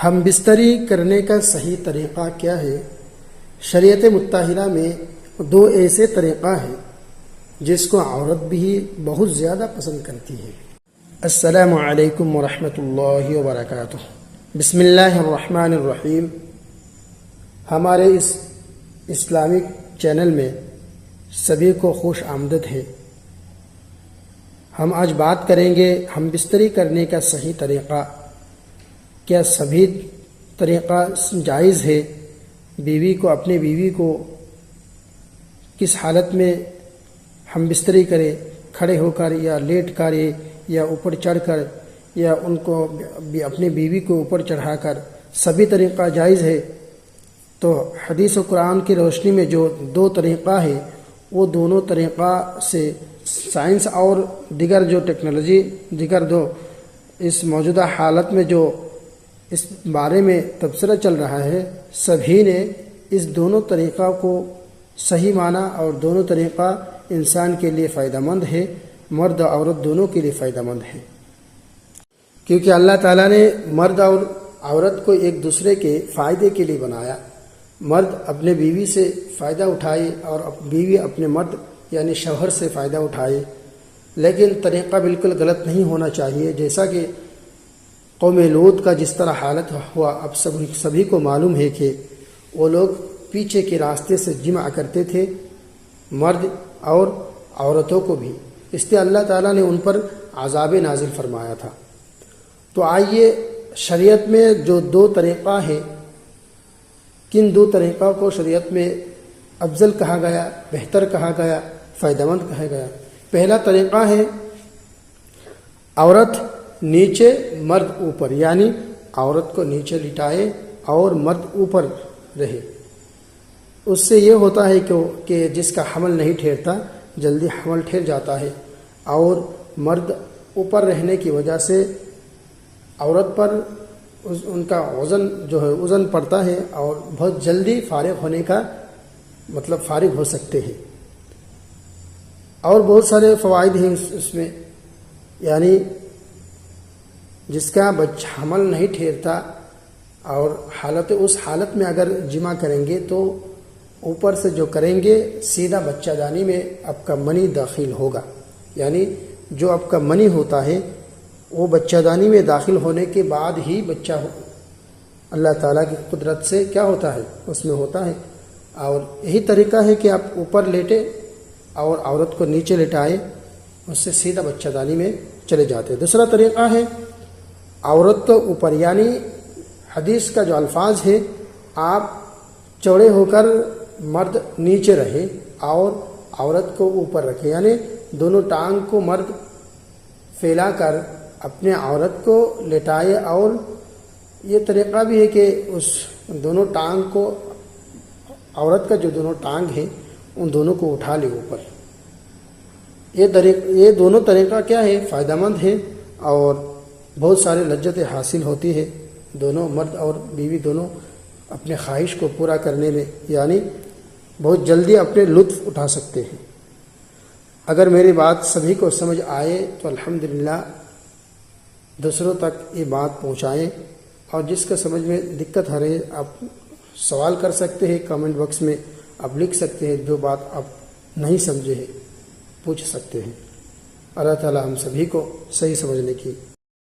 ہم بستری کرنے کا صحیح طریقہ کیا ہے؟ شریعت مطہرہ میں دو ایسے طریقہ ہیں جس کو عورت بھی بہت زیادہ پسند کرتی ہے۔ السلام علیکم ورحمۃ اللہ وبرکاتہ۔ بسم اللہ الرحمن الرحیم۔ ہمارے اس اسلامک چینل میں سبھی کو خوش آمدید ہے۔ ہم آج بات کریں گے ہم بستری کرنے کا صحیح طریقہ۔ کیا سبھی طریقہ جائز ہے؟ اپنے بیوی کو کس حالت میں ہم بستری کرے، کھڑے ہو کر یا لیٹ کر یا اوپر چڑھ کر یا ان کو اپنے بیوی کو اوپر چڑھا کر، سبھی طریقہ جائز ہے؟ تو حدیث و قرآن کی روشنی میں جو دو طریقہ ہے وہ دونوں طریقہ سے سائنس اور دیگر جو ٹیکنالوجی دیگر دو اس موجودہ حالت میں جو اس بارے میں تبصرہ چل رہا ہے، سبھی نے اس دونوں طریقہ کو صحیح مانا اور دونوں طریقہ انسان کے لیے فائدہ مند ہے، مرد اور عورت دونوں کے لیے فائدہ مند ہے، کیونکہ اللہ تعالیٰ نے مرد اور عورت کو ایک دوسرے کے فائدے کے لیے بنایا۔ مرد اپنے بیوی سے فائدہ اٹھائے اور بیوی اپنے مرد یعنی شوہر سے فائدہ اٹھائے، لیکن طریقہ بالکل غلط نہیں ہونا چاہیے۔ جیسا کہ قوم لوط کا جس طرح حالت ہوا، اب سبھی کو معلوم ہے کہ وہ لوگ پیچھے کے راستے سے جمع کرتے تھے، مرد اور عورتوں کو بھی، اس لیے اللہ تعالیٰ نے ان پر عذاب نازل فرمایا تھا۔ تو آئیے شریعت میں جو دو طریقہ ہیں، کن دو طریقہ کو شریعت میں افضل کہا گیا، بہتر کہا گیا، فائدہ مند کہا گیا۔ پہلا طریقہ ہے عورت نیچے مرد اوپر، یعنی عورت کو نیچے لٹائے اور مرد اوپر رہے۔ اس سے یہ ہوتا ہے کہ جس کا حمل نہیں ٹھہرتا جلدی حمل ٹھہر جاتا ہے، اور مرد اوپر رہنے کی وجہ سے عورت پر ان کا وزن پڑتا ہے اور بہت جلدی فارغ ہونے کا فارغ ہو سکتے ہیں۔ اور بہت سارے فوائد ہیں اس میں، یعنی جس کا حمل نہیں ٹھہرتا اور اس حالت میں اگر جمع کریں گے تو اوپر سے جو کریں گے سیدھا بچہ دانی میں آپ کا منی داخل ہوگا، یعنی جو آپ کا منی ہوتا ہے وہ بچہ دانی میں داخل ہونے کے بعد ہی بچہ اللہ تعالیٰ کی قدرت سے کیا ہوتا ہے اس میں ہوتا ہے۔ اور یہی طریقہ ہے کہ آپ اوپر لیٹے اور عورت کو نیچے لٹائے، اس سے سیدھا بچہ دانی میں چلے جاتے ہیں۔ دوسرا طریقہ ہے عورت کو اوپر، یعنی حدیث کا جو الفاظ ہے، آپ چوڑے ہو کر مرد نیچے رہے اور عورت کو اوپر رکھے، یعنی دونوں ٹانگ کو مرد پھیلا کر اپنے عورت کو لٹائے، اور یہ طریقہ بھی ہے کہ اس دونوں ٹانگ کو، عورت کا جو دونوں ٹانگ ہے ان دونوں کو اٹھا لے اوپر۔ یہ دونوں طریقہ کیا ہے؟ فائدہ مند ہے اور بہت سارے لذت حاصل ہوتی ہے، دونوں مرد اور بیوی دونوں اپنے خواہش کو پورا کرنے میں، یعنی بہت جلدی اپنے لطف اٹھا سکتے ہیں۔ اگر میری بات سبھی کو سمجھ آئے تو الحمدللہ دوسروں تک یہ بات پہنچائیں، اور جس کا سمجھ میں دقت آ رہی ہے آپ سوال کر سکتے ہیں، کامنٹ باکس میں آپ لکھ سکتے ہیں، جو بات آپ نہیں سمجھے ہیں پوچھ سکتے ہیں۔ اللہ تعالی ہم سبھی کو صحیح سمجھنے کی